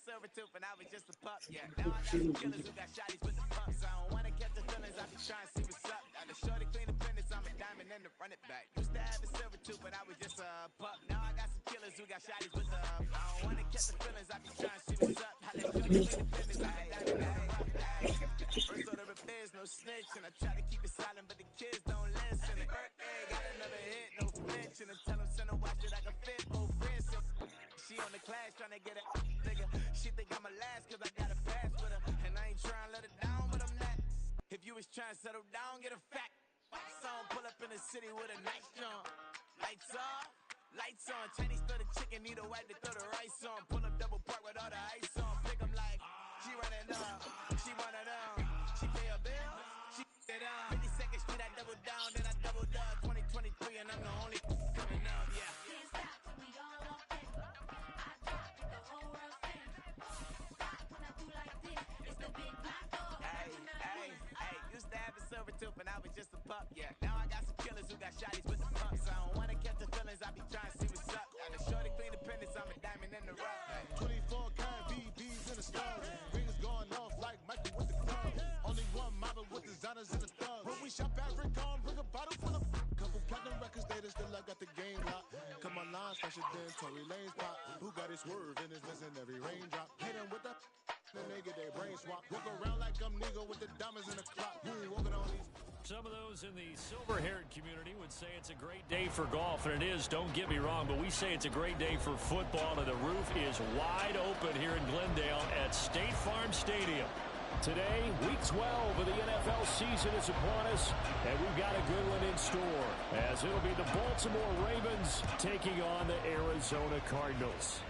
Silver tooth and I was just a pup, yeah. Now I got some killers who got shotties with the pumps. I don't wanna catch the feelings, I be trying to see what's up. Now the shorty clean the business, I'm a diamond and to run it back. Used to have a silver tooth, but I was just a pup. Now I got some killers who got shotties with the I don't wanna catch the feelings, I be trying to see what's up. How that shorty clean the business, I'm a diamond. First order of affairs, no snitch, and I try to keep it silent, but the kids don't listen. Birthday, got another hit, no flinch, and I tell them send a watch that I can fit, both friends. She on the class trying to get a nigga. She think I'm a last cause I got a pass with her. And I ain't trying to let her down, but I'm not. If you was trying to settle down, get a fact. Song pull up in the city with a nice jump. Lights off, lights on. Chinese throw the chicken, need a wipe to throw the rice on. Pull up double park with all the ice on. Pick 'em like, she running up, she running up. She pay a bill, she get up. 52nd Street, I double down, then I double up. 2023 and I'm the only coming up, yeah. Tooth and I was just a pup, yeah. Now I got some killers who got shotties with the pumps. I don't wanna catch the feelings, I be trying to see what's up. Got the shorty clean the pendants, I'm a diamond in the rough. 24 karat BBs in the stars. Rings going off like Michael with the club. Only one model with designers in the thugs. When we shop at Rickon, bring a bottle full of couple platinum records later, still I got the game locked. Come on, lines fresher than Tory Lane's pop. Who got his swerve and is missing every raindrop. Hit him with the and they get their brain swap. Walk around like I'm Negro with the diamonds in the clock. Walking on these. Some of those in the silver-haired community would say it's a great day for golf, and it is, don't get me wrong, but we say it's a great day for football, and the roof is wide open here in Glendale at State Farm Stadium. Today, Week 12 of the NFL season is upon us, and we've got a good one in store, as it'll be the Baltimore Ravens taking on the Arizona Cardinals.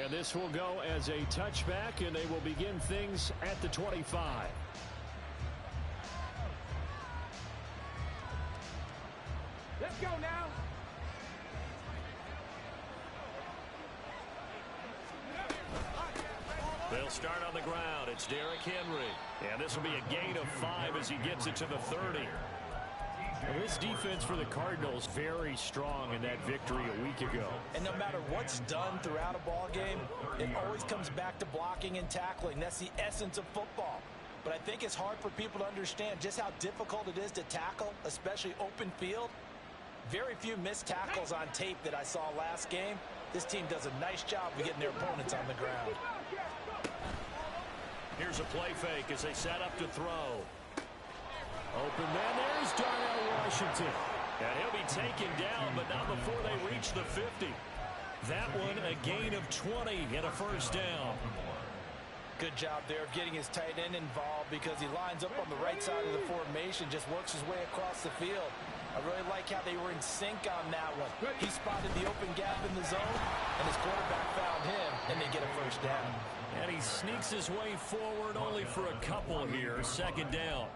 And this will go as a touchback, and they will begin things at the 25. Let's go now. They'll start on the ground. It's Derrick Henry. And this will be a gain of 5 as he gets it to the 30. Well, this defense for the Cardinals very strong in that victory a week ago. And no matter what's done throughout a ball game, it always comes back to blocking and tackling. That's the essence of football. But I think it's hard for people to understand just how difficult it is to tackle, especially open field. Very few missed tackles on tape that I saw last game. This team does a nice job of getting their opponents on the ground. Here's a play fake as they set up to throw. Open man, there's Darnell Washington. And he'll be taken down, but not before they reach the 50. That one a gain of 20 and a first down. Good job there of getting his tight end involved because he lines up on the right side of the formation, just works his way across the field. I really like how they were in sync on that one. He spotted the open gap in the zone, and his quarterback found him, and they get a first down. And he sneaks his way forward only for a couple here, second down.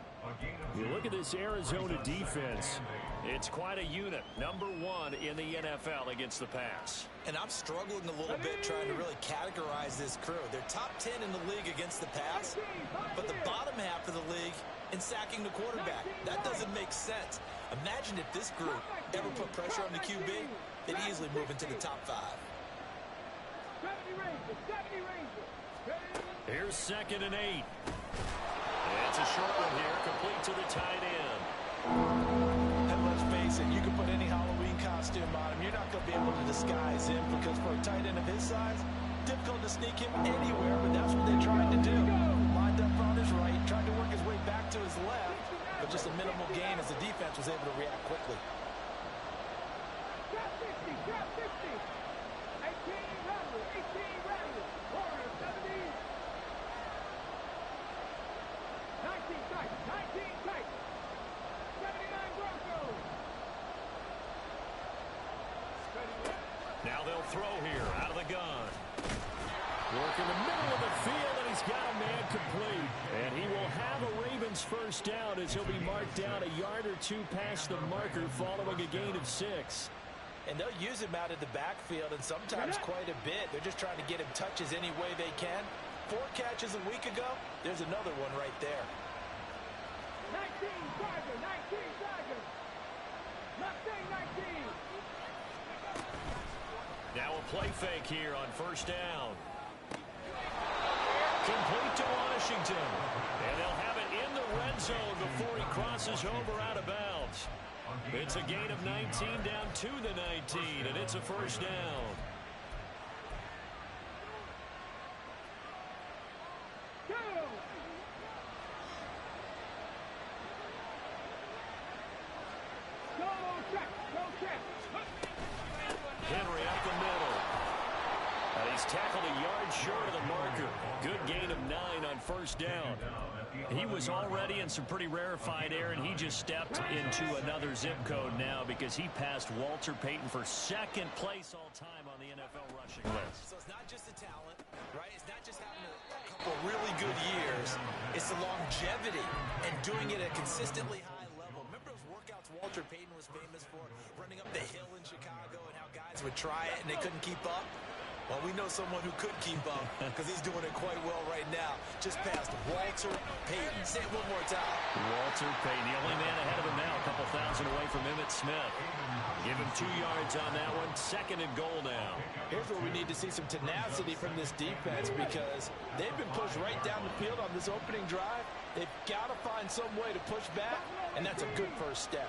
You look at this Arizona defense. It's quite a unit. Number 1 in the NFL against the pass. And I'm struggling a little bit trying to really categorize this crew. They're top 10 in the league against the pass, but the and sacking the quarterback. That doesn't make sense. Imagine if this group ever put pressure on the QB, they'd easily move into the top 5. Here's 2nd and 8. It's a short one here, complete to the tight end. And let's face it, you can put any Halloween costume on him. You're not going to be able to disguise him because for a tight end of his size, difficult to sneak him anywhere, but that's what they tried to do. Lined up on his right, tried to work his way back to his left, but just a minimal gain as the defense was able to react quickly. Drop 50, drop 50. 18 Randall, 18 Randall. Warrior 70. 19 tight, 19 tight. 79 Broncos. Now they'll throw here out of the gun. Work in the middle of the field, and he's got a man complete. And he will have a Ravens first down as he'll be marked down a yard or 2 past the marker following a gain of 6. And they'll use him out of the backfield, and sometimes quite a bit. They're just trying to get him touches any way they can. 4 catches a week ago. There's another one right there. 19 Tiger, 19 Tiger. Mustang 19. Now a play fake here on first down. Complete to Washington. And they'll have it in the red zone before he crosses over out of bounds. It's a gain of 19 down to the 19, and it's a first down. Henry up the middle. And he's tackled a yard short of the marker. Good gain of 9 on first down. He was already in some pretty rarefied air, and he just stepped into another zip code now because he passed Walter Payton for 2nd place all time on the NFL rushing list. So it's not just the talent, right? It's not just having a couple really good years. It's the longevity and doing it at a consistently high level. Remember those workouts Walter Payton was famous for, running up the hill in Chicago and how guys would try it and they couldn't keep up? Well, we know someone who could keep up because he's doing it quite well right now. Just past Walter Payton. Say it one more time. Walter Payton, the only man ahead of him now, a couple thousand away from Emmitt Smith. Give him 2 yards on that one. 2nd and goal now. Here's where we need to see some tenacity from this defense because they've been pushed right down the field on this opening drive. They've got to find some way to push back, and that's a good first step.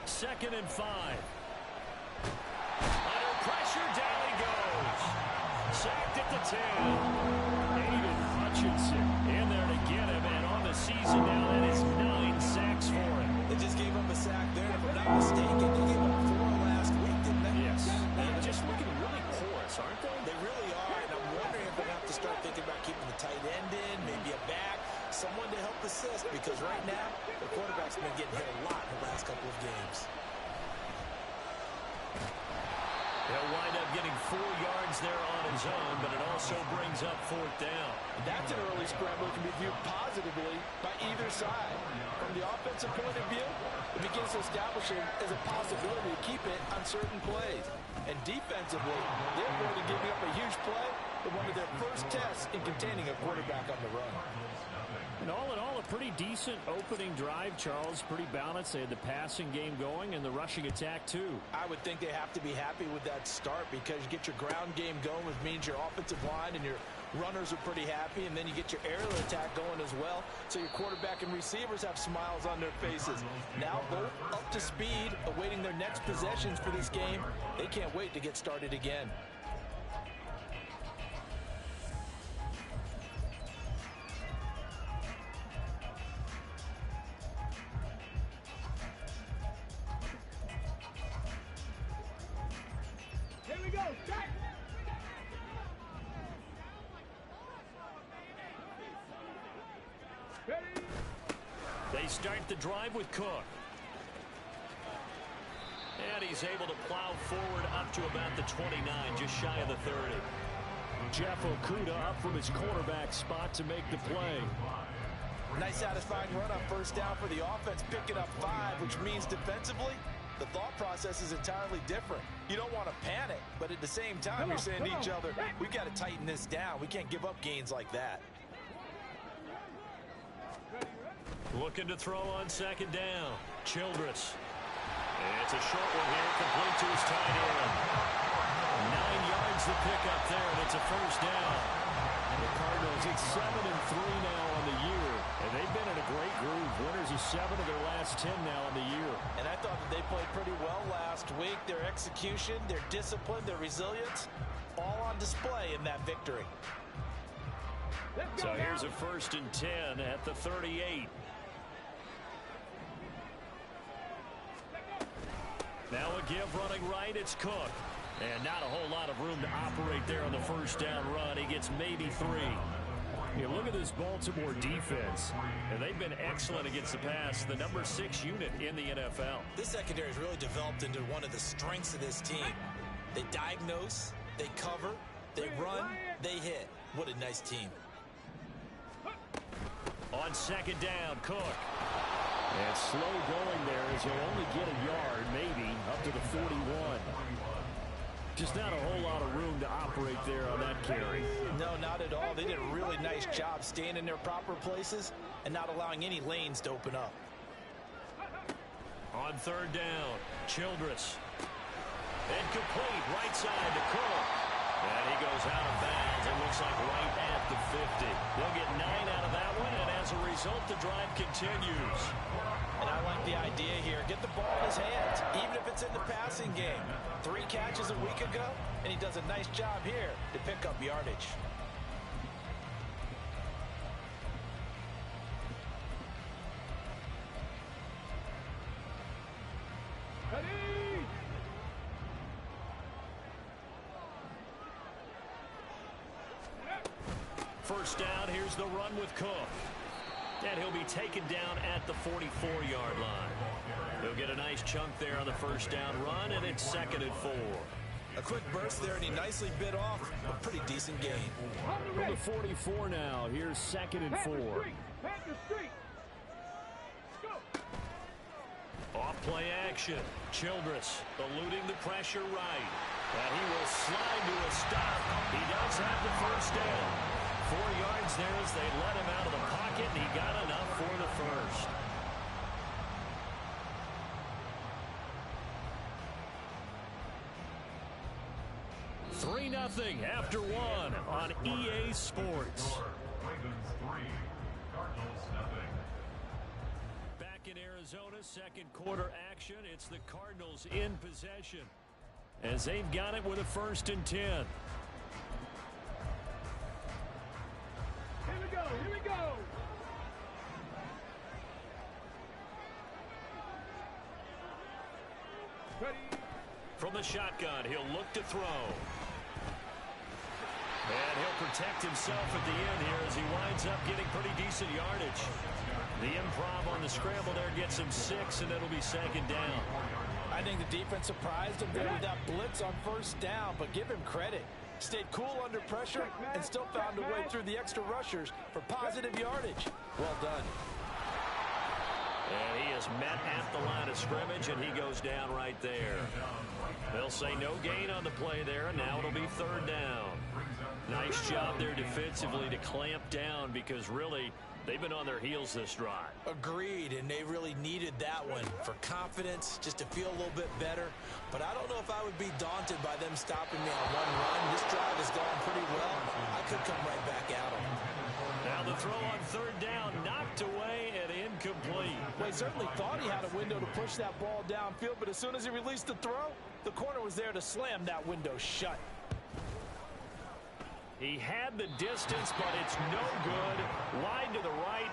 2nd and 5. Under pressure, down he goes. Sacked at the 10. David Hutchinson in there to get him, and on the season now, that is 9 sacks for him. They just gave up a sack there, if I'm not mistaken. They gave up 4 last week, didn't they? Yes. They're just looking really porous, aren't they? They really are, and I'm wondering if they're going to have to start thinking about keeping the tight end in, maybe a back, someone to help assist, because right now, the quarterback's been getting hit a lot in the last couple of games. He'll wind up getting 4 yards there on his own, but it also brings up 4th down. And that's an early scramble that can be viewed positively by either side. From the offensive point of view, it begins to establish it as a possibility to keep it on certain plays. And defensively, they're going to give up a huge play in one of their first tests in containing a quarterback on the run. And all in all, a pretty decent opening drive, Charles. Pretty balanced. They had the passing game going and the rushing attack, too. I would think they have to be happy with that start because you get your ground game going, which means your offensive line and your runners are pretty happy, and then you get your aerial attack going as well, so your quarterback and receivers have smiles on their faces. Now both up to speed, awaiting their next possessions for this game. They can't wait to get started again. They start the drive with Cook. And he's able to plow forward up to about the 29, just shy of the 30. Jeff Okudah up from his quarterback spot to make the play. Nice satisfying run on first down for the offense, picking up 5, which means defensively, the thought process is entirely different. You don't want to panic, but at the same time, you're saying to each other, we've got to tighten this down. We can't give up gains like that. Looking to throw on second down. Childress. It's a short one here, complete to his tight end. 9 yards the pickup there, and it's a first down. And the Cardinals, it's 7-3 now on the year, and they've been in a great groove. Winners of 7 of their last 10 now on the year. And I thought that they played pretty well last week. Their execution, their discipline, their resilience, all on display in that victory. So here's a 1st and 10 at the 38. Now a give running right, it's Cook. And not a whole lot of room to operate there on the first down run. He gets maybe 3. You look at this Baltimore defense, and they've been excellent against the pass, the number 6 unit in the NFL. This secondary has really developed into one of the strengths of this team. They diagnose, they cover, they run, they hit. What a nice team. On second down, Cook. And slow going there as he'll only get a yard, maybe, up to the 41. Just not a whole lot of room to operate there on that carry. No, not at all. They did a really nice job staying in their proper places and not allowing any lanes to open up. On third down, Childress. Incomplete, right side to Cook. And he goes out of bounds. It looks like right at the 50. They'll get 9 out of that one, and as a result, the drive continues. And I like the idea here. Get the ball in his hands, even if it's in the passing game. 3 catches a week ago, and he does a nice job here to pick up yardage. First down, here's the run with Cook. And he'll be taken down at the 44-yard line. He'll get a nice chunk there on the first down run, and it's 2nd and 4. A quick burst there, and he nicely bit off a pretty decent gain. From the 44 now, here's 2nd and 4. Off play action. Childress eluding the pressure right. And he will slide to a stop. He does have the first down. 4 yards there as they let him out of the pocket, and he got enough for the first. 3-0 after 1 on EA Sports. Back in Arizona, second quarter action. It's the Cardinals in possession as they've got it with a 1st and 10. Here we go. Ready. From the shotgun, he'll look to throw. And he'll protect himself at the end here as he winds up getting pretty decent yardage. The improv on the scramble there gets him 6, and it'll be 2nd down. I think the defense surprised him there with that blitz on first down, but give him credit. Stayed cool under pressure and still found a way through the extra rushers for positive yardage. Well done. And he is met at the line of scrimmage, and he goes down right there. They'll say no gain on the play there, and now it'll be 3rd down. Nice job there defensively to clamp down because really they've been on their heels this drive. Agreed, and they really needed that one for confidence, just to feel a little bit better. But I don't know if I would be daunted by them stopping me on one run. This drive has gone pretty well. I could come right back at them. Now the throw on 3rd down, knocked away and incomplete. Well, he certainly thought he had a window to push that ball downfield, but as soon as he released the throw, the corner was there to slam that window shut. He had the distance, but it's no good. Wide to the right.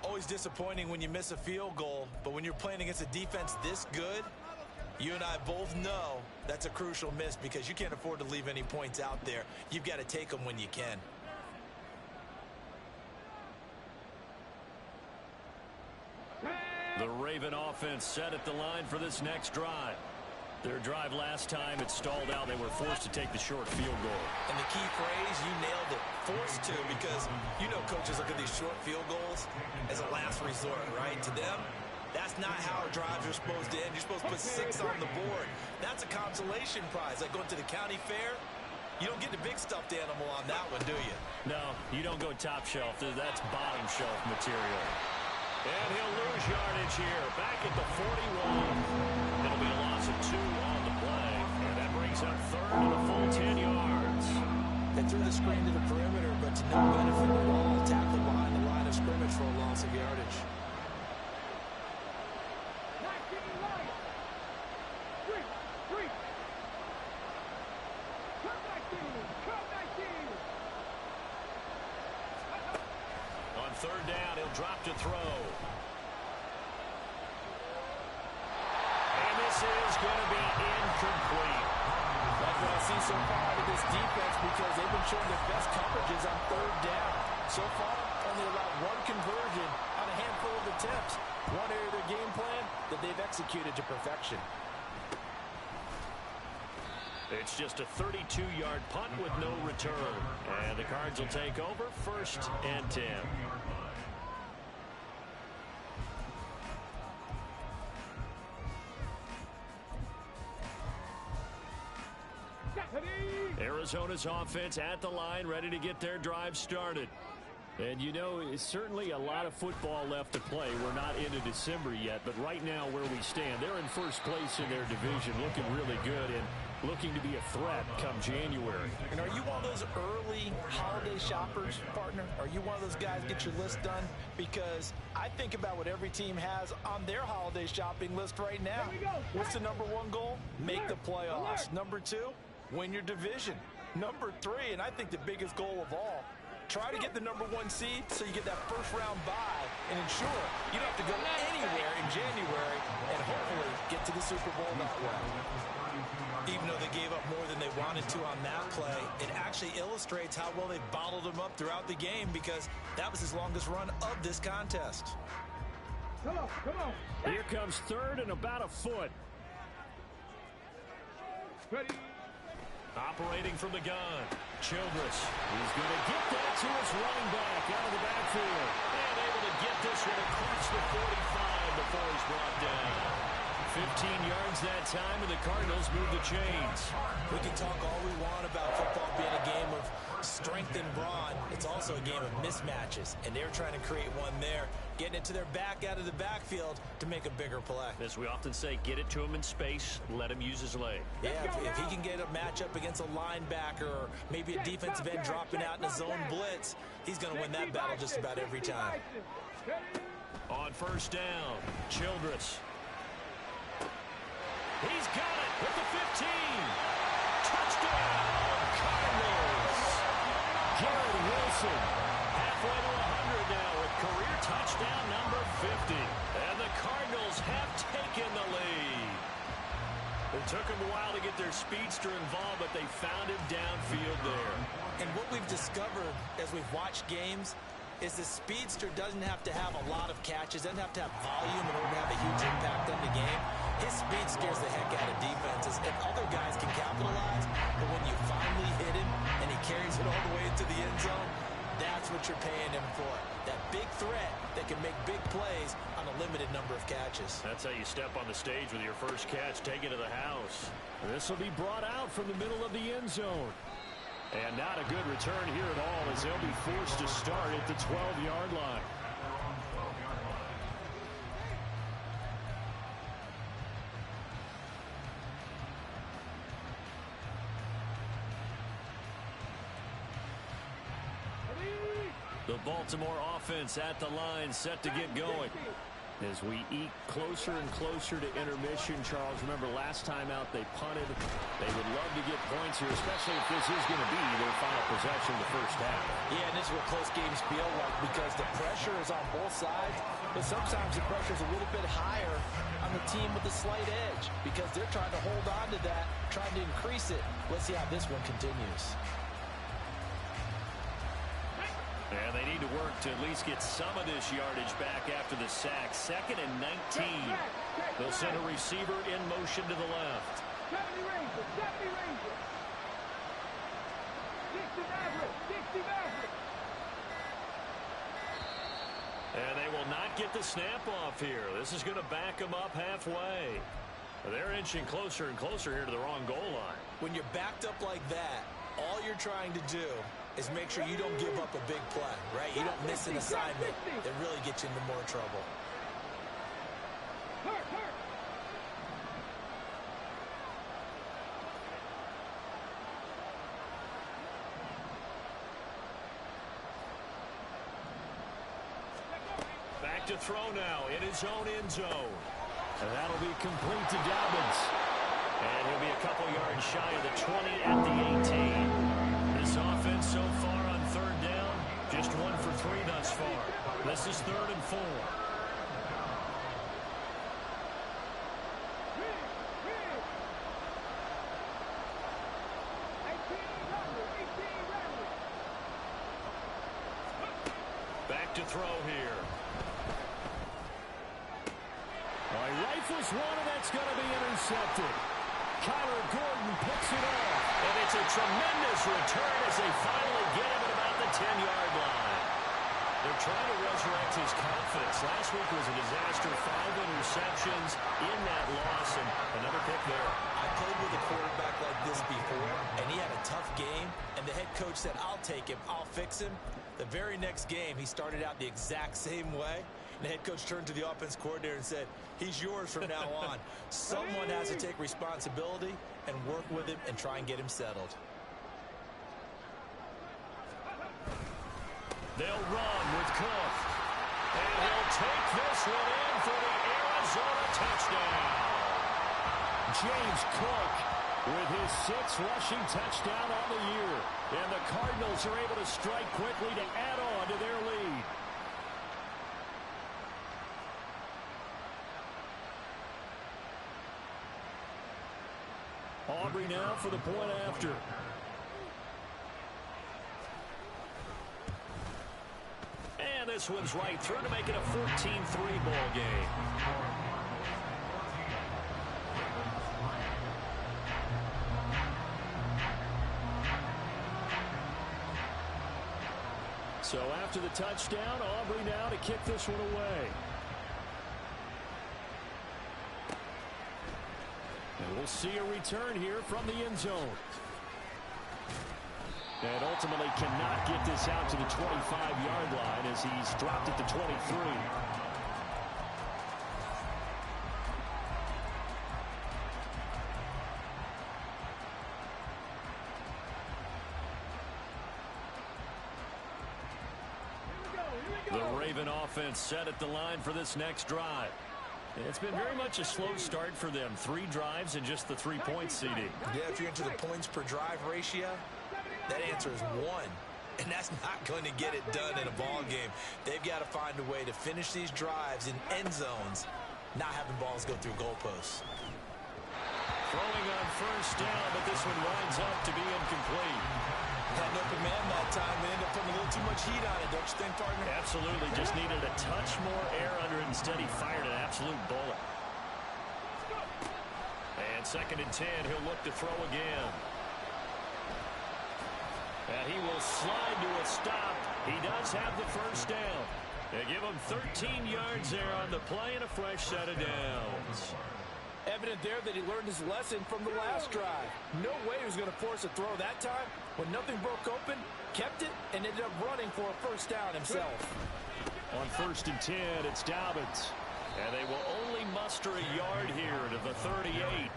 Always disappointing when you miss a field goal, but when you're playing against a defense this good, you and I both know that's a crucial miss because you can't afford to leave any points out there. You've got to take them when you can. The Raven offense set at the line for this next drive. Their drive last time, it stalled out. They were forced to take the short field goal. And the key phrase, you nailed it, forced to, because you know coaches look at these short field goals as a last resort, right? To them, that's not how drives are supposed to end. You're supposed to put 6 on the board. That's a consolation prize. Like going to the county fair, you don't get the big stuffed animal on that one, do you? No, you don't go top shelf. That's bottom shelf material. And he'll lose yardage here. Back at the 41. It'll be a loss of 2 on the play. And that brings up third and a full 10 yards. They threw the screen to the perimeter, but to no benefit at all. Tackled behind the line of scrimmage for a loss of yardage. 19 right. 3. Come 19. On third down, he'll drop to throw. And this is going to be incomplete. Like what I see so far out of this defense, because they've been showing their best coverages on third down. So far, only allowed 1 conversion on a handful of attempts. One area of their game plan that they've executed to perfection. It's just a 32-yard punt with no return. And the Cards will take over, 1st and 10. Arizona's offense at the line, ready to get their drive started. And you know, it's certainly a lot of football left to play. We're not into December yet, but right now where we stand, they're in first place in their division, looking really good and looking to be a threat come January. And are you one of those early holiday shoppers, partner? Are you one of those guys get your list done? Because I think about what every team has on their holiday shopping list right now. What's the number 1 goal? Make the playoffs. Number 2, win your division. Number 3, and I think the biggest goal of all, try to get the number 1 seed so you get that first-round bye and ensure you don't have to go anywhere in January and hopefully get to the Super Bowl that way. Even though they gave up more than they wanted to on that play, it actually illustrates how well they bottled them up throughout the game, because that was his longest run of this contest. Come on. Here comes third and about a foot. Ready. Operating from the gun, Childress. He's going to get that to his running back out of the backfield. And able to get this one across the 45 before he's brought down. 15 yards that time, and the Cardinals move the chains. We can talk all we want about football being a game of strength and brawn. It's also a game of mismatches, and they're trying to create one there, getting it to their back out of the backfield to make a bigger play. As we often say, get it to him in space, let him use his leg. Yeah, if he can get a matchup against a linebacker or maybe a defensive end dropping out in a zone blitz, he's going to win that battle just about every time. On first down, Childress. He's got it with the 15. Touchdown, Cardinals. Garrett Wilson, halfway to 100 now with career touchdown number 50. And the Cardinals have taken the lead. It took them a while to get their speedster involved, but they found him downfield there. And what we've discovered as we've watched games is the speedster doesn't have to have a lot of catches, doesn't have to have volume in order to have a huge impact on the game. His speed scares the heck out of defenses, and other guys can capitalize, but when you finally hit him and he carries it all the way into the end zone, that's what you're paying him for. That big threat that can make big plays on a limited number of catches. That's how you step on the stage with your first catch, take it to the house. This will be brought out from the middle of the end zone. And not a good return here at all, as they'll be forced to start at the 12-yard line. The Baltimore offense at the line, set to get going. As we eke closer and closer to intermission, Charles, remember last time out they punted. They would love to get points here, especially if this is going to be their final possession of the first half. Yeah, and this is what close games feel like, because the pressure is on both sides, but sometimes the pressure is a little bit higher on the team with the slight edge, because they're trying to hold on to that, trying to increase it. Let's see how this one continues. And they need to work to at least get some of this yardage back after the sack. 2nd and 19. They'll send a receiver in motion to the left. 70 Rangers, 70 Rangers. 60 Mavericks. And they will not get the snap off here. This is going to back them up halfway. They're inching closer and closer here to the wrong goal line. When you're backed up like that, all you're trying to do is make sure you don't give up a big play, right? You don't miss an assignment that really gets you into more trouble. Back to throw now in his own end zone. And that'll be complete to Dobbins. And he'll be a couple yards shy of the 20 at the 18. This offense so far on third down, just 1 for 3 thus far. This is 3rd and 4. Back to throw here. Well, he rifles one, and that's going to be intercepted. Kyler Gordon picks it off. And it's a tremendous return as they finally get him at about the 10-yard line. They're trying to resurrect his confidence. Last week was a disaster. 5 interceptions in that loss, and another pick there. I played with a quarterback like this before, and he had a tough game, and the head coach said, I'll take him, I'll fix him. The very next game, he started out the exact same way. And the head coach turned to the offense coordinator and said, he's yours from now on. Someone has to take responsibility and work with him and try and get him settled. They'll run with Cook. And he'll take this one in for the Arizona touchdown. James Cook with his 6th rushing touchdown on the year. And the Cardinals are able to strike quickly to add on to their lead. Aubrey now for the point after. And this one's right through to make it a 14-3 ball game. So after the touchdown, Aubrey now to kick this one away. And we'll see a return here from the end zone. And ultimately cannot get this out to the 25-yard line as he's dropped at the 23. The Raven offense set at the line for this next drive. It's been very much a slow start for them. 3 drives and just the 3 points, CD. Yeah, if you're into the points per drive ratio, that answer is 1. And that's not going to get it done in a ball game. They've got to find a way to finish these drives in end zones, not having balls go through goalposts. Throwing on first down, but this one winds up to be incomplete. Had an open man that time. They ended up putting a little too much heat on it, don't you think, partner? Absolutely. Just needed a touch more air under it. Instead, he fired an absolute bullet. And 2nd and 10, he'll look to throw again. And he will slide to a stop. He does have the first down. They give him 13 yards there on the play and a fresh set of downs. Evident there that he learned his lesson from the last drive. No way he was going to force a throw that time. When nothing broke open, kept it, and ended up running for a first down himself. On 1st and 10, it's Dobbins. And they will only muster a yard here to the 38.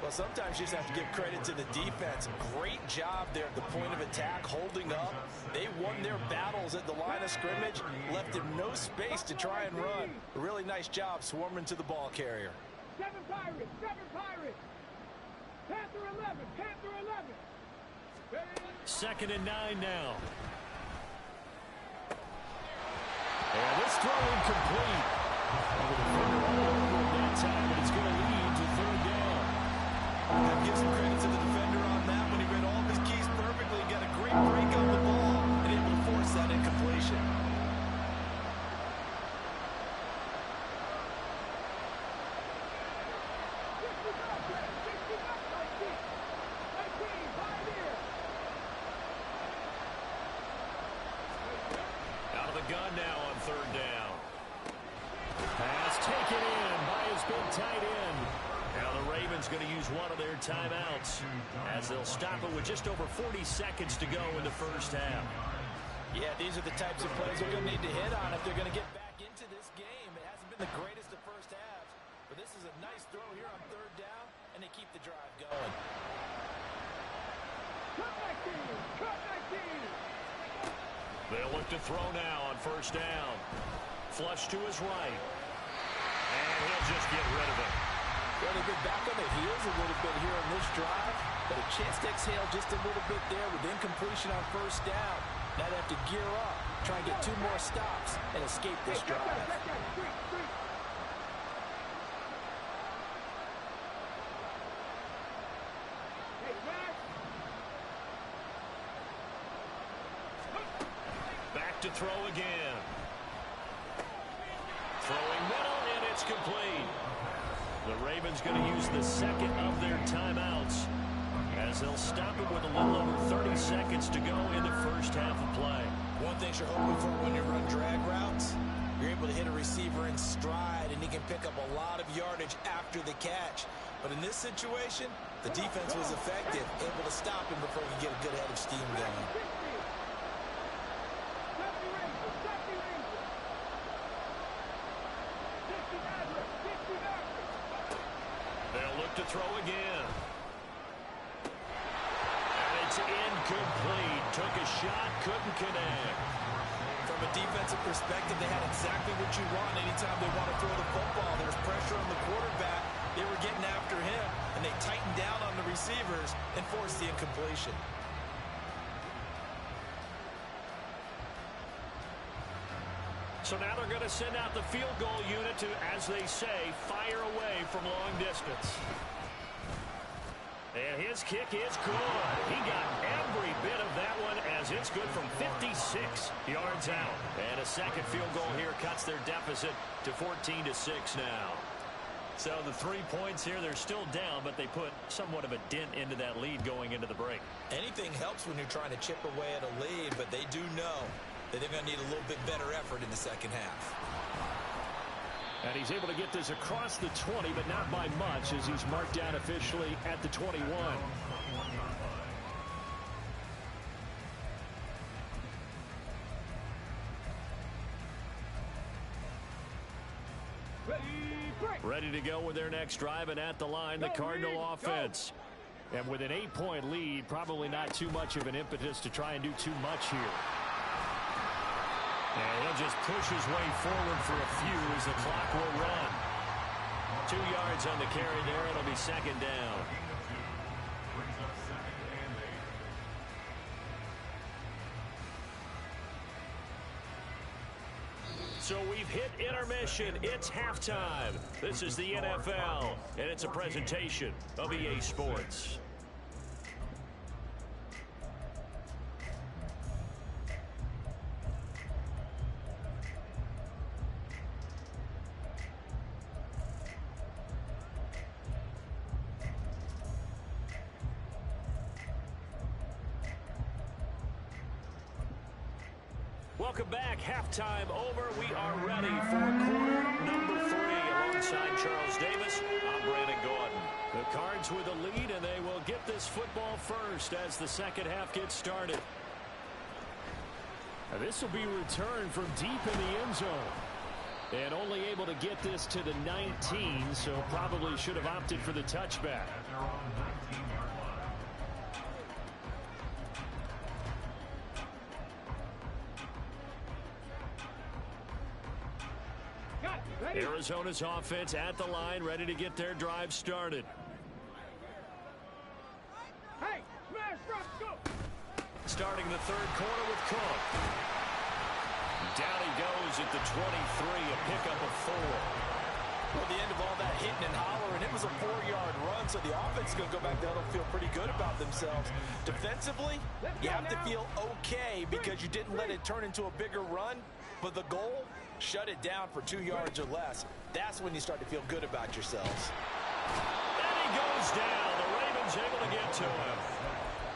Well, sometimes you just have to give credit to the defense. Great job there at the point of attack, holding up. They won their battles at the line of scrimmage, left him no space to try and run. A really nice job swarming to the ball carrier. 7 Pirates, 7 Pirates. Panther 11, Panther 11. 2nd and 9 now. And this throw incomplete. That time, but it's going to lead to 3rd down. I'll give some credit to the defender on that one. He read all of his keys perfectly, got a great break on the ball, and able to force that incompletion. Out of the gun now on 3rd down. Pass taken in by his big tight end. Now the Ravens going to use one of their timeouts as they'll stop it with just over 40 seconds to go in the first half. Yeah, these are the types of plays they're going to need to hit on if they're going to get back into this game. It hasn't been the greatest of first halves, but this is a nice throw here on third down, and they keep the drive going. They'll look to throw now on first down. Flush to his right. And he'll just get rid of it. Well, they've been back on the heels a little bit here on this drive, but a chance to exhale just a little bit there with incompletion on first down. Now they have to gear up, try and get 2 more stops, and escape this drive. Back to throw again. Throwing middle, and it's complete. The Ravens going to use the second of their timeouts as they'll stop it with a little over 30 seconds to go in the first half of play. One thing you're hoping for when you run drag routes, you're able to hit a receiver in stride, and he can pick up a lot of yardage after the catch. But in this situation, the defense was effective, able to stop him before he could get a good head of steam going. They'll look to throw again. And it's incomplete. Took a shot, couldn't connect. From a defensive perspective, they had exactly what you want anytime they want to throw the football. There's pressure on the quarterback. They were getting after him, and they tightened down on the receivers and forced the incompletion. So now they're going to send out the field goal unit to, as they say, fire away from long distance. And his kick is good. He got every bit of that one as it's good from 56 yards out. And a second field goal here cuts their deficit to 14-6 now. So the 3 points here, they're still down, but they put somewhat of a dent into that lead going into the break. Anything helps when you're trying to chip away at a lead, but they do know that they're going to need a little bit better effort in the second half. And he's able to get this across the 20, but not by much, as he's marked down officially at the 21. Ready to go with their next drive, and at the line, the Cardinal offense. And with an 8-point lead, probably not too much of an impetus to try and do too much here. And he'll just push his way forward for a few as the clock will run. 2 yards on the carry there. It'll be second down. So we've hit intermission. It's halftime. This is the NFL, and it's a presentation of EA Sports. Welcome back. Halftime over. We are ready for quarter number 3. Alongside Charles Davis, I'm Brandon Gordon. The Cards with the lead, and they will get this football first as the second half gets started. Now, this will be returned from deep in the end zone. And only able to get this to the 19, so probably should have opted for the touchback. Arizona's offense at the line, ready to get their drive started. Hey, smash, drop, go! Starting the third quarter with Cook. Down he goes at the 23, a pickup of 4. Well, the end of all that hitting and hollering, it was a 4-yard run, so the offense is going to go back there and feel pretty good about themselves. Defensively, you have to feel okay because you didn't let it turn into a bigger run, but the goal, shut it down for 2 yards or less. That's when you start to feel good about yourselves. And he goes down. The Ravens able to get to him.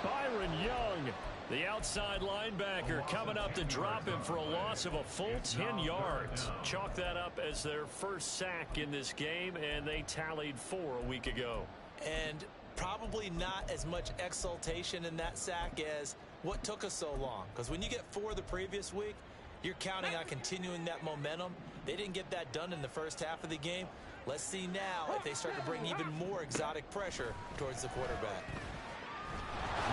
Byron Young The outside linebacker coming up to drop him for a loss of a full 10 yards. Chalk that up as their first sack in this game, and they tallied 4 a week ago. And probably not as much exultation in that sack as what took us so long. Because when you get 4 the previous week, you're counting on continuing that momentum. They didn't get that done in the first half of the game. Let's see now if they start to bring even more exotic pressure towards the quarterback.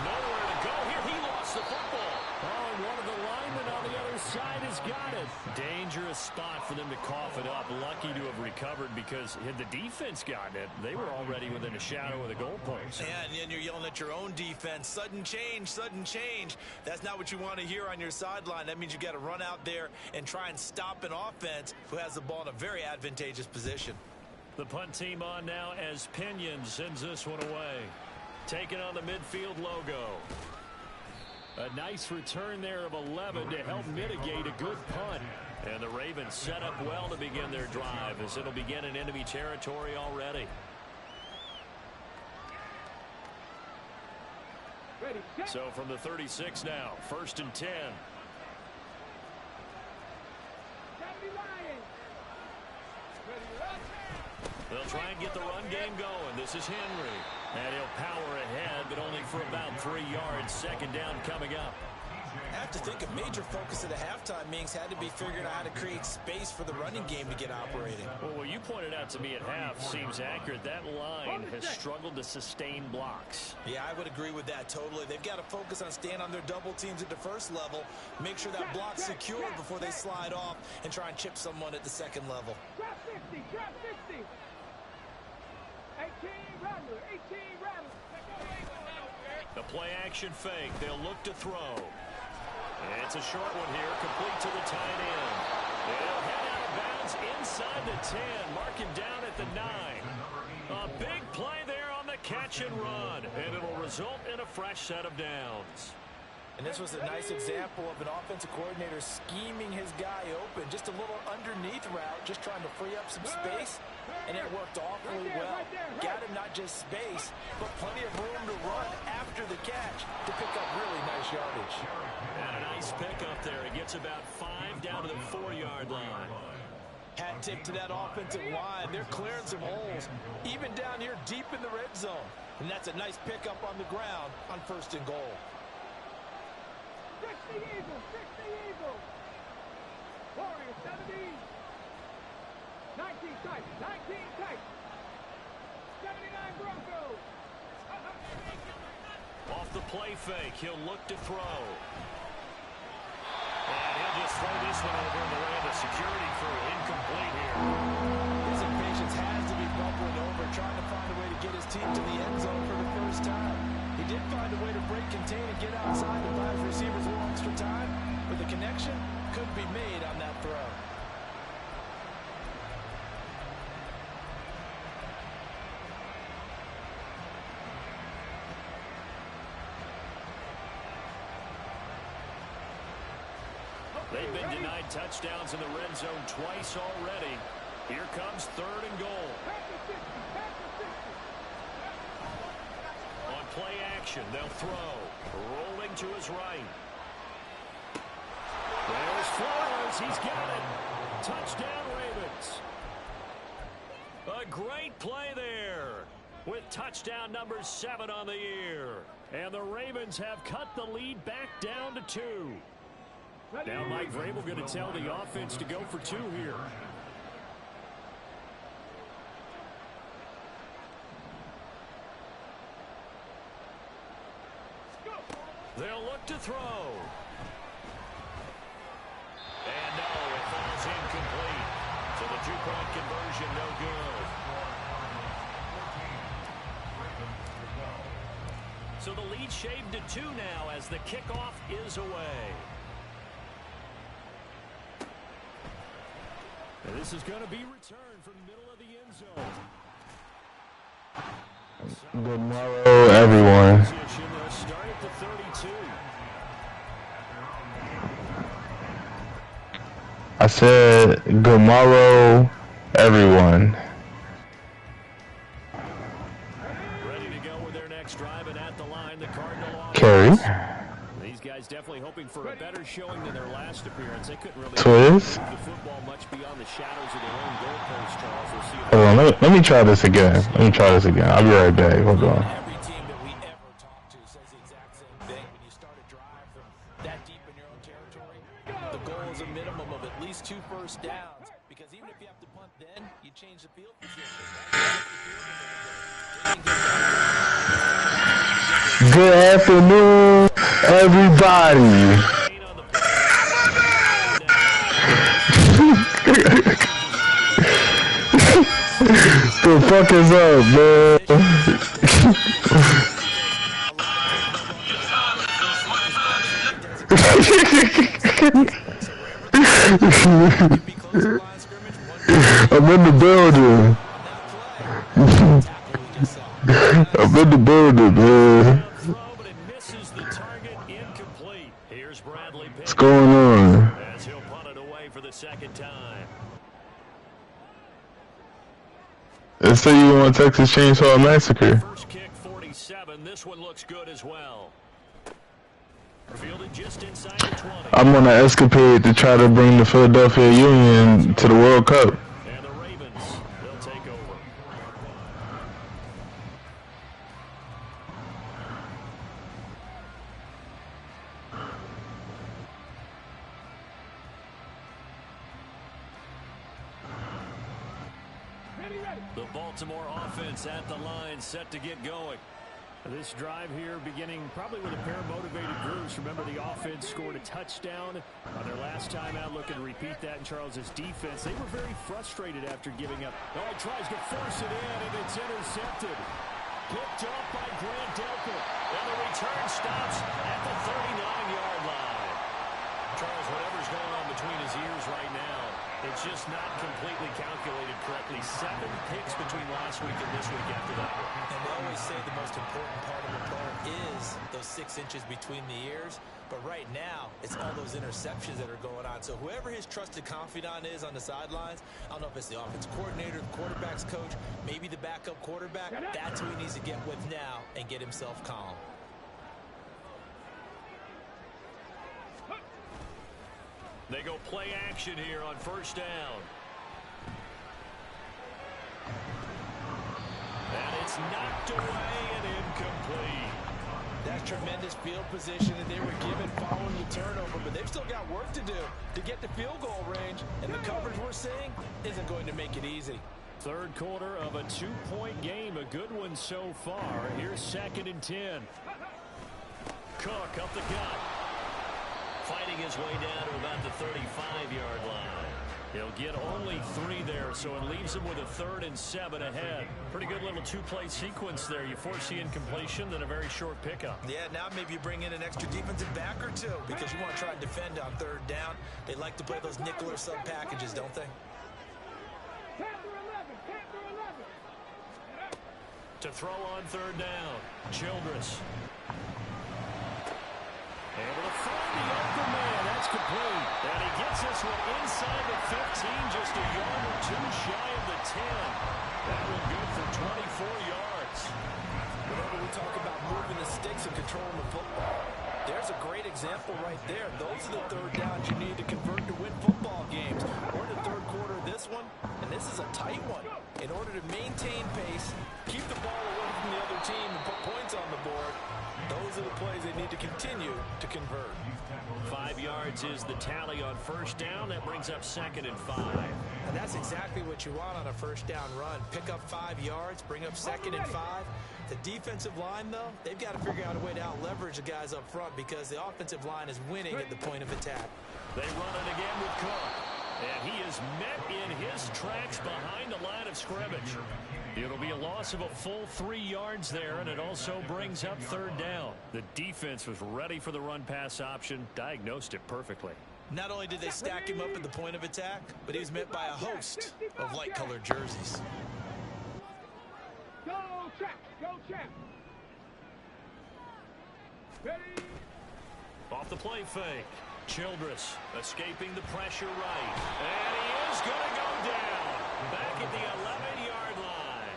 Nowhere to go here. He lost the football. Oh, and one of the linemen on the other side has got it. Dangerous spot for them to cough it up. Lucky to have recovered because had the defense gotten it, they were already within a shadow of the goalpost. Yeah, and you're yelling at your own defense. Sudden change, sudden change. That's not what you want to hear on your sideline. That means you got to run out there and try and stop an offense who has the ball in a very advantageous position. The punt team on now as Pinion sends this one away. Taking on the midfield logo. A nice return there of 11 to help mitigate a good punt. And the Ravens set up well to begin their drive as it'll begin in enemy territory already. Ready, set. So from the 36 now, 1st and 10. They'll try and get the run game going. This is Henry. And he'll power ahead, but only for about 3 yards. 2nd down coming up. I have to think a major focus of the halftime meetings had to be figuring out how to create space for the running game to get operating. Well, what you pointed out to me at half seems accurate. That line has struggled to sustain blocks. Yeah, I would agree with that totally. They've got to focus on staying on their double teams at the first level, make sure that block's secured before they slide off and try and chip someone at the second level. Drop 50, drop 50. 18 Rattler, 18 Rattler. The play action fake. They'll look to throw. It's a short one here, complete to the tight end. They'll head out of bounds inside the 10, mark him down at the 9. A big play there on the catch and run, and it'll result in a fresh set of downs. And this was a nice example of an offensive coordinator scheming his guy open. Just a little underneath route, just trying to free up some space, and it worked awfully well. Got him not just space, but plenty of room to run after the catch to pick up really nice yardage. And a nice pickup there. It gets about 5 down to the 4-yard line. Hat tip to that offensive line. They're clearing some holes, even down here deep in the red zone. And that's a nice pickup on the ground on 1st and goal. 60 Eagles, 60 Eagles. Warriors, 70. 19 Titans, 19 Titans. 79 Broncos. Off the play fake, he'll look to throw. And he'll just throw this one over in the way of the security crew. Incomplete here. His impatience has to be bubbling over, trying to find a way to get his team to the end zone for the first time. He did find a way to break, contain, and get outside to buy his receivers a little extra time, but the connection couldn't be made on that throw. They've been denied touchdowns in the red zone twice already. Here comes 3rd and goal. On play action, they'll throw. Rolling to his right. There's Flores. He's got it. Touchdown, Ravens. A great play there with touchdown number 7 on the year. And the Ravens have cut the lead back down to 2. Now Mike Vrabel going to tell the offense to go for 2 here. They'll look to throw. And no, it falls incomplete. So the 2-point conversion no good. So the lead shaved to 2 now as the kickoff is away. And this is going to be returned from the middle of the end zone. Good morrow, everyone. They'll start at the 32. I said good morrow, everyone. Ready to go with their next drive, and at the line, the Cardinal offense. Carrie. These guys hoping for a better showing than their last appearance. They couldn't really Twist. move the football much beyond the shadows of their own goalpost, Charles. We'll see. Hold on, let me try this again. I'll be right back. Hold on. Every team that we ever talk to says the exact same thing. When you start a drive from that deep in your own territory, the goal is a minimum of at least 2 first downs. Because even if you have to punt then, you change the field position. Good afternoon, everybody. The fuck is up, man? I'm in the building. I'm in the building, man. What's going on? As he'll punt it away for the second time. Let's say you want Texas Chainsaw Massacre. First kick 47. This one looks good as well. Fielded just inside the 20. I'm on an escapade to try to bring the Philadelphia Union to the World Cup. And the Ravens, they'll take over. The Baltimore offense at the line, set to get going. This drive here beginning probably with a pair of motivated groups. Remember, the offense scored a touchdown on their last time out. Looking to repeat that in Charles's defense. They were very frustrated after giving up. Oh, he tries to force it in, and it's intercepted. Picked off by Grant Delpit. And the return stops at the 39-yard line. Charles, whatever's going on between his ears right now, it's just not completely calculated correctly. 7 picks between last week and this week after that. And we always say the most important part of a player is those 6 inches between the ears. But right now, it's all those interceptions that are going on. So whoever his trusted confidant is on the sidelines, I don't know if it's the offensive coordinator, the quarterback's coach, maybe the backup quarterback, that's who he needs to get with now and get himself calm. They go play action here on first down. And it's knocked away and incomplete. That's tremendous field position that they were given following the turnover, but they've still got work to do to get to field goal range, and the coverage we're seeing isn't going to make it easy. Third quarter of a 2-point game, a good one so far. Here's 2nd and 10. Cook up the gut. Fighting his way down to about the 35-yard line. He'll get only 3 there, so it leaves him with a 3rd and 7 ahead. Pretty good little 2-play sequence there. You force the incompletion, then a very short pickup. Yeah, now maybe you bring in an extra defensive back or 2 because you want to try and defend on 3rd down. They like to play those nickel or sub packages, don't they? To throw on 3rd down, Childress. Able to find the open man. That's complete. And he gets this one inside the 15, just a yard or 2 shy of the 10. That one good for 24 yards. Whenever we talk about moving the sticks and controlling the football, there's a great example right there. Those are the 3rd downs you need to convert to win football games. We're in the 3rd quarter of this one, and this is a tight one. In order to maintain pace, keep the ball away from the other team, and put points on the board, those are the plays they need to continue to convert. 5 yards is the tally on first down. That brings up 2nd and 5. And that's exactly what you want on a first down run. Pick up 5 yards, bring up 2nd and 5. The defensive line, though, they've got to figure out a way to out-leverage the guys up front because the offensive line is winning at the point of attack. They run it again with Cook. And he is met in his tracks behind the line of scrimmage. It'll be a loss of a full 3 yards there, and it also brings up 3rd down. The defense was ready for the run-pass option, diagnosed it perfectly. Not only did they stack him up at the point of attack, but he was met by a host of light-colored jerseys. Go, Champ! Go, Champ! Ready? Off the play fake. Childress escaping the pressure right. And he is going to go down. Back at the 11-yard line.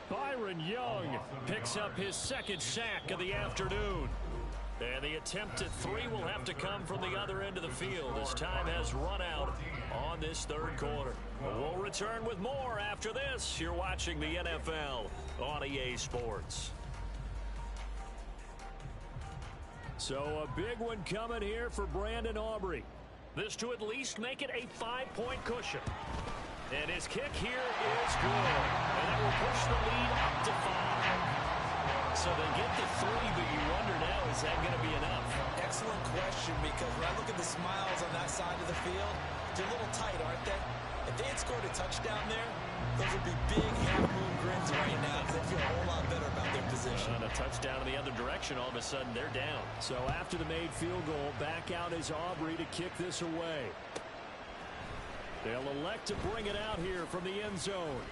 Byron Young picks up his 2nd sack of the afternoon. And the attempt at three will have to come from the other end of the field as time has run out on this third quarter. We'll return with more after this. You're watching the NFL on EA Sports. So a big one coming here for Brandon Aubrey. This to at least make it a 5-point cushion. And his kick here is good. And that will push the lead up to 5. So they get the 3, but you wonder now, is that going to be enough? Excellent question, because when I look at the smiles on that side of the field, they're a little tight, aren't they? If they had scored a touchdown there, those would be big half-moon grins right now because they feel a whole lot better about their position. And a touchdown in the other direction, all of a sudden they're down. So after the made field goal, back out is Aubrey to kick this away. They'll elect to bring it out here from the end zone.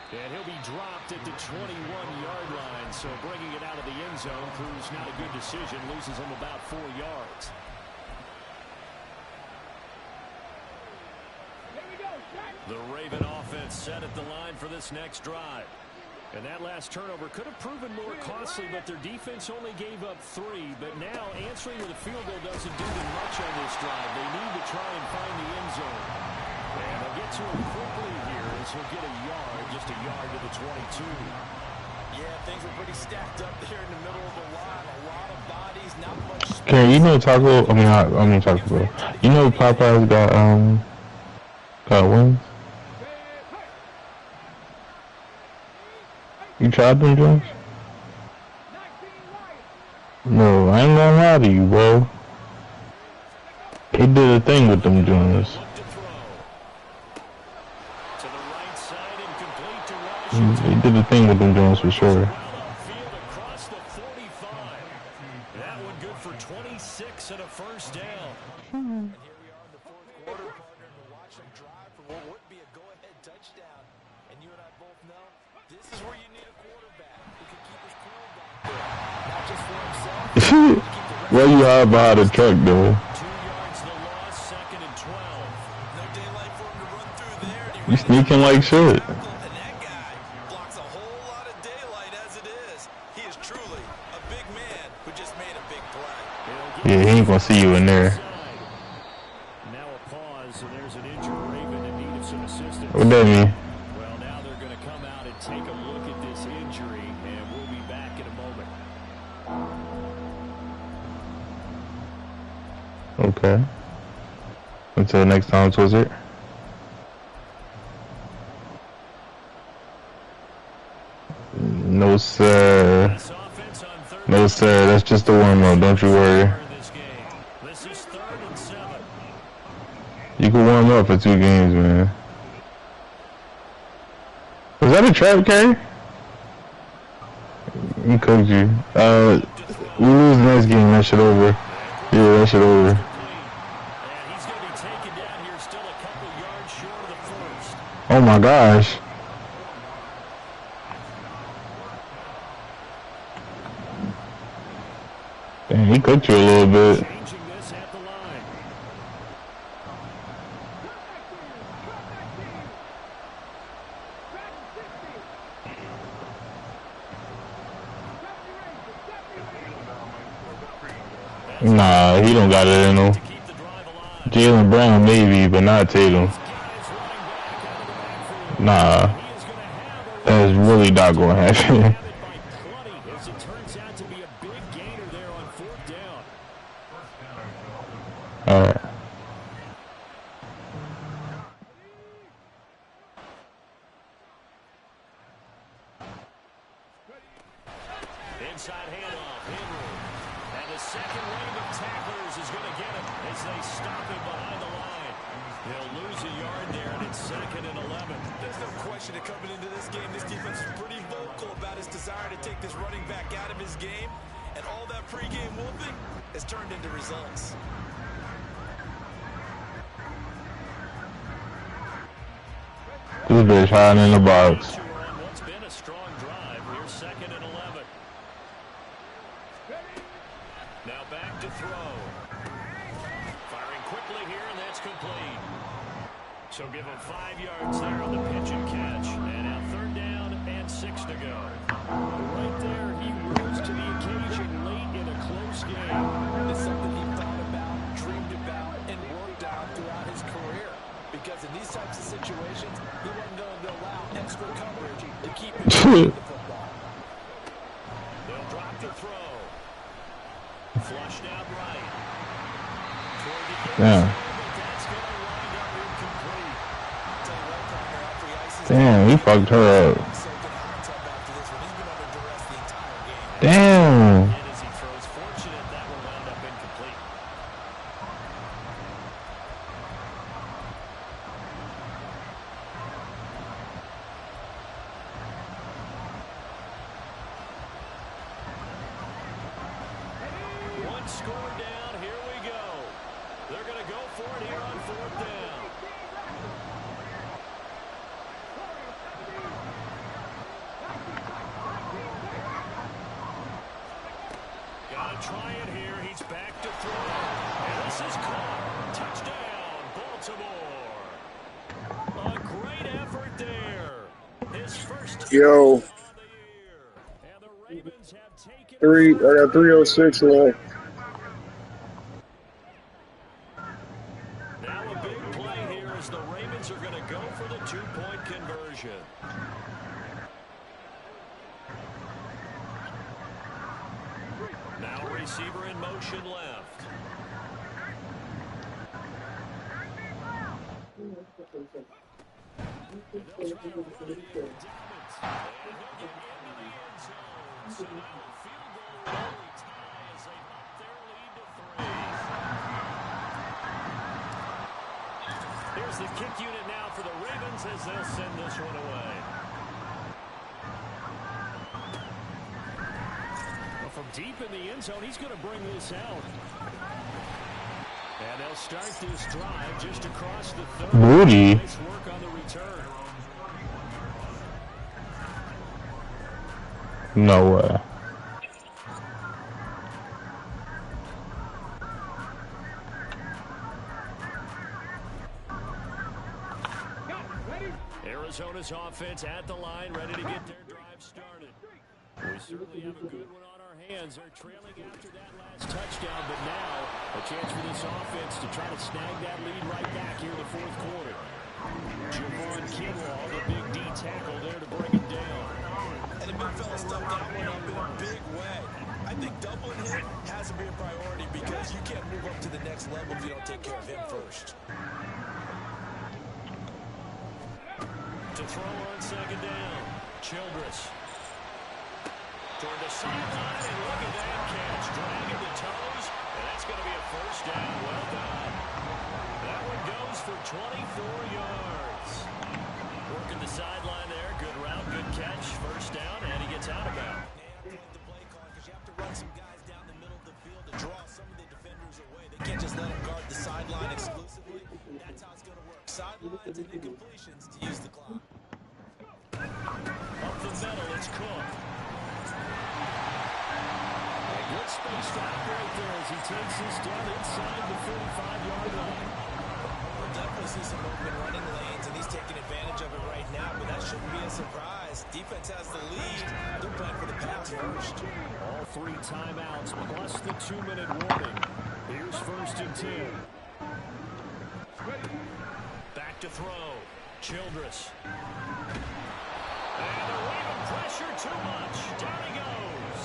And he'll be dropped at the 21-yard line. So bringing it out of the end zone proves not a good decision. Loses him about 4 yards. The Raven offense set at the line for this next drive. And that last turnover could have proven more costly, but their defense only gave up 3. But now answering with a field goal doesn't do them much on this drive. They need to try and find the end zone. And they'll get to him quickly here as he'll get a yard, just a yard to the 22. Yeah, things were pretty stacked up there in the middle of the line. A lot of bodies, not much space. Okay, you know Taco, I mean Taco Bell. You know Popeye's got wings? You tried them joints? No, I ain't gonna lie to you, bro. They did a thing with them joints. They did a thing with them joints for sure. Across the 45. That one good for 26 and a first down. And here we are in the fourth quarter, partner, to watch them drive for what would be a go-ahead touchdown. And you and I both know this is where you need a quarterback who can keep his cool back there. Not just for himself. Why you hide behind the truck, though? 2 yards the loss, 2nd and 12. No daylight for him to run through there. You sneaking like shit. And that guy blocks a whole lot of daylight as it is. He is truly a big man who just made a big play. Yeah, he ain't gonna see you in there. Now a pause, and there's an injured Raven in need of some assistance. What that mean? Well, now they're going to come out and take a look at this injury, and we'll be back in a moment. Okay. Until next time, Twizzard. No, sir. This offense on third No, sir. That's just a warm-up. Don't you worry. in this game. This is 3rd and 7. You can warm up for 2 games, man. Was that a trap carry? He cooked you. We lose the next game. That shit over. Yeah, that shit over. And he's going to be taken down here, still a couple yards short of the first. Oh my gosh. Damn, he cooked you a little bit. Changing this at the line. Nah, he don't got it in him. To keep the drive alive. Jalen Brown maybe, but not Tatum. Guys running back out of the backfield. Nah, He is going to have a that's really not gonna happen. have it by plenty, as it turns out to be a big gainer there on 4th down. Alright. Inside handoff, Henry. And the second wave of tacklers is going to get him as they stop him behind the line. He'll lose a yard there, and it's 2nd and 11. There's no question that coming into this game, this defense is pretty vocal about his desire to take this running back out of his game. And all that pregame whooping has turned into results. This bitch hiding in the box. On what's been a strong drive. Here's 2nd and 11. Now back to throw. Firing quickly here, and that's complete. So give him 5 yards there on the pitch and catch. And now 3rd down and 6 to go. Right there, he rose to the occasion late in a close game. It's something he thought about, dreamed about, and worked on throughout his career. Because in these types of situations, he wasn't going to allow extra coverage to keep him in the football. They'll drop the throw. Flushed out right. Toward the Damn. but that's going to wind up incomplete. Tell you what, Parker, after he ices Damn, he fucked her up. so good hot tub after this one. He's been under duress the entire game. Damn. And as he throws, fortunate that one wound up incomplete. One score down, here we go. They're going to go for it here on 4th down. Got to try it here. He's back to throw. And this is caught. Touchdown, Baltimore. A great effort there. His first Yo, on the year. And the Ravens have taken I got 3:06 left. Now a big play here as the Ravens are going to go for the 2-point conversion. Now a receiver in motion left. They'll try to run it in for Dobbins. And he'll get into the end zone. So now a field goal will only tie as they up their lead to 3. Here's the kick unit now for the Ravens as they'll send this one away. Well, from deep in the end zone, he's going to bring this out. And they'll start this drive just across the 30. Booty. Nice work on the return. No way. Arizona's offense at the line, ready to get their drive started. We certainly have a good one on our hands. They're trailing after that last touchdown, but now a chance for this offense to try to snag that lead right back here in the 4th quarter. Javon Kinlaw, the big D tackle there to bring it down. And the big fella stuffed that one up in a big way. I think doubling him has to be a priority because you can't move up to the next level if you don't take care of him first. To throw on 2nd down, Childress. Toward the sideline, and look at that catch. Dragging the toes, and that's going to be a 1st down. Well done. That one goes for 24 yards. Working the sideline there. Good route, good catch. 1st down, and he gets out of bounds. The play call because you have to run some guys down the middle of the field to draw some of the defenders away. They can't just let them guard the sideline exclusively. That's how it's going to work. Sidelines and incompletions to use the clock. Up the middle, it's Cook. A good space to operate there as he takes this down inside the 45-yard line. We'll definitely see some open running lanes, and he's taking advantage of it right now, but that shouldn't be a surprise. Defense has the lead. They're playing for the pass first. All 3 timeouts plus the 2-minute warning. Here's 1st and 10. Back to throw. Childress. And they're waving pressure too much. Down he goes.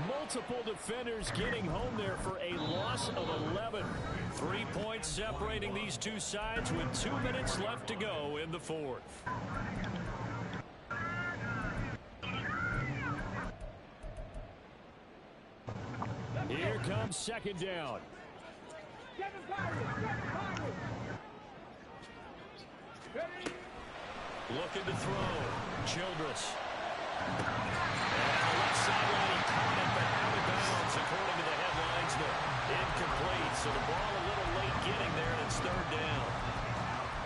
Multiple defenders getting home there for a loss of 11. 3 points separating these two sides with 2 minutes left to go in the 4th. Here comes 2nd down. Looking to throw. Childress. And on the left sideline, he caught it, but out of bounds, according to the headlines. Incomplete, so the ball a little late getting there, and it's 3rd down.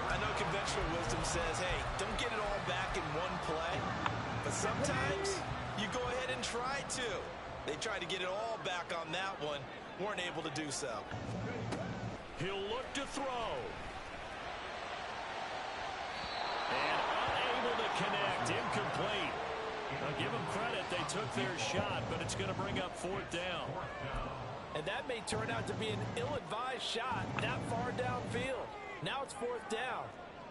I know conventional wisdom says, hey, don't get it all back in one play. But sometimes you go ahead and try to. They tried to get it all back on that one. Weren't able to do so. He'll look to throw. And unable to connect. Incomplete. Now give them credit. They took their shot, but it's going to bring up 4th down. And that may turn out to be an ill-advised shot that far downfield. Now it's 4th down.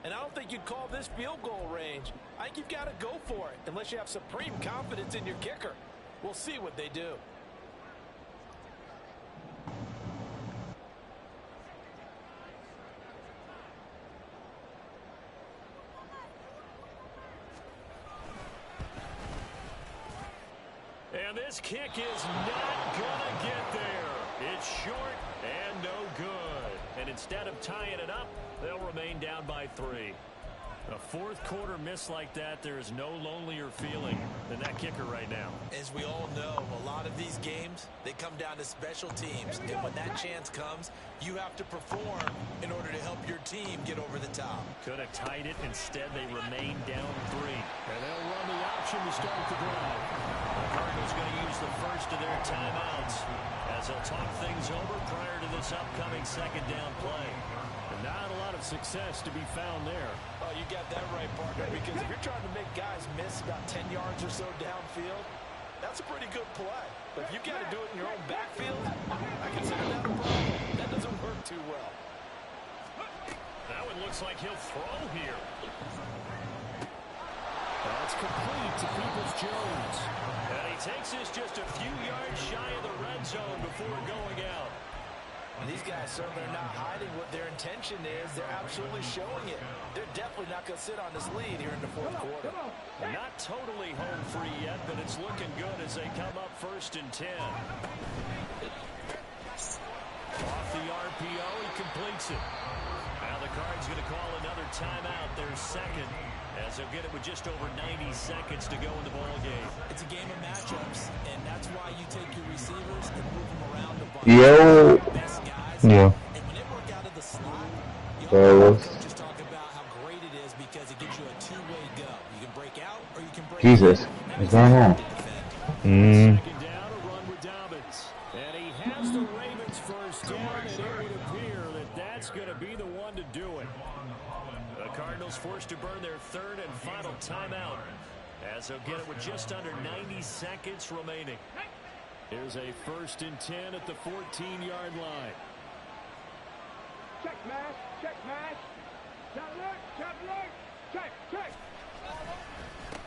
And I don't think you'd call this field goal range. I think you've got to go for it unless you have supreme confidence in your kicker. We'll see what they do. And this kick is not going to get there. It's short and no good. And instead of tying it up, they'll remain down by 3. A 4th quarter miss like that, there is no lonelier feeling than that kicker right now. As we all know, a lot of these games, they come down to special teams. And when that chance comes, you have to perform in order to help your team get over the top. Could have tied it. Instead, they remain down 3. And they'll run the option to start the drive. The Cardinals going to use the first of their timeouts as they'll talk things over prior to this upcoming 2nd down play. Not a lot of success to be found there. Oh, you got that right, partner, because if you're trying to make guys miss about 10 yards or so downfield, that's a pretty good play. But if you've got to do it in your own backfield, I consider that a problem. That doesn't work too well. That one looks like he'll throw here. That's complete to Peoples-Jones. And he takes this just a few yards shy of the red zone before going out. And these guys certainly are not hiding what their intention is. They're absolutely showing it. They're definitely not going to sit on this lead here in the 4th quarter. Not totally home free yet, but it's looking good as they come up 1st and 10. Off the RPO, he completes it. Now the Cards going to call another timeout, their 2nd, as they'll get it with just over 90 seconds to go in the ball game. It's a game of matchups, and that's why you take your receivers and move them around the bunch. Yo. Best guys. Yeah. And when they work out of the slot, you know, coaches talk about how great it is because it gives you a two-way go. You can break out or you can break Jesus. in. What's going on? 2nd down, a run with Dobbins. And he has the Ravens 1st down, and it would appear that that's going to be the one to do it. The Cardinals forced to burn their 3rd and final timeout as they'll get it with just under 90 seconds remaining. Here's a 1st and 10 at the 14-yard line. Check, man. Check, man. Check, alert. Check.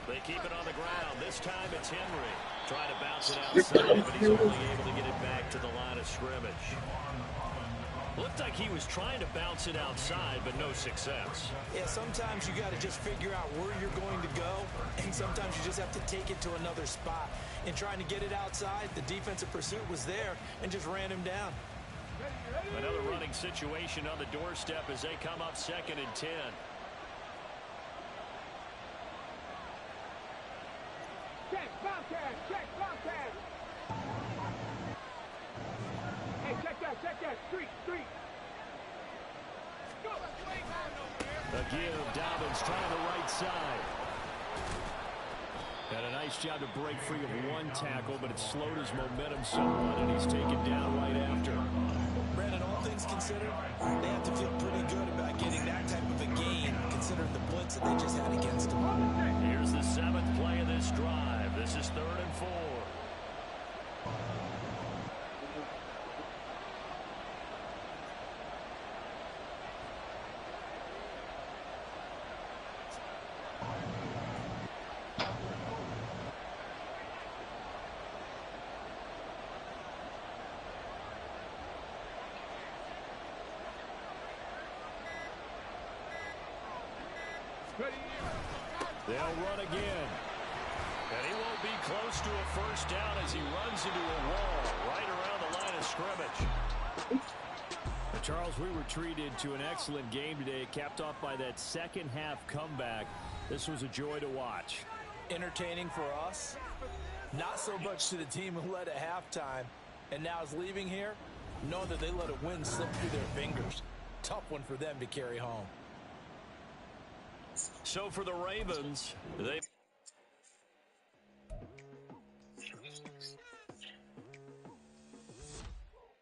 They keep it on the ground. This time it's Henry. Trying to bounce it outside, but he's only able to get it back to the line of scrimmage. Looked like he was trying to bounce it outside, but no success. Yeah, sometimes you got to just figure out where you're going to go, and sometimes you just have to take it to another spot. In trying to get it outside, the defensive pursuit was there and just ran him down. Another running situation on the doorstep as they come up 2nd and 10. Check, Bobcat. Hey, check that. Street. Go. The give, Dobbins trying the right side. Had a nice job to break free of one tackle, but it slowed his momentum somewhat, and he's taken down right after. Brandon, all things considered, they have to feel pretty good about getting that type of a gain, considering the blitz that they just had against them. Here's the 7th play of this drive. This is 3rd and 4. They'll run again. And he won't be close to a 1st down as he runs into a wall right around the line of scrimmage. Charles, we were treated to an excellent game today, capped off by that second-half comeback. This was a joy to watch. Entertaining for us, not so much to the team who led at halftime and now is leaving here, knowing that they let a win slip through their fingers. Tough one for them to carry home. So for the Ravens, they...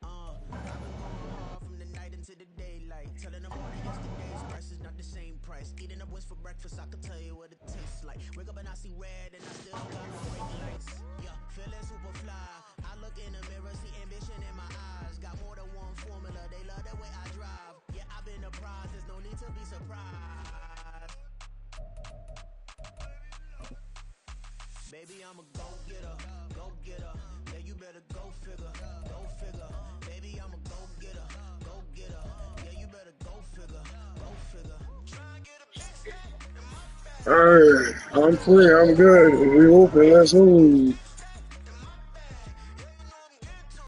From the night into the daylight, telling them all that yesterday's price is not the same price. Eating up what's for breakfast, I can tell you what it tastes like. Wake up and I see red and I still got no brake lights. Yeah, feeling super fly. I look in the mirror, see ambition in my eyes. Got more than one formula, they love the way I drive. Yeah, I've been a prize, there's no need to be surprised. Baby, I'm a go-getter, go-getter. Yeah, you better go figure, go figure. Baby, I'm a go-getter, go-getter. Yeah, you better go figure, go figure. Try and get a big stack in my bag. Alright, I'm free, I'm good. We open, let's move.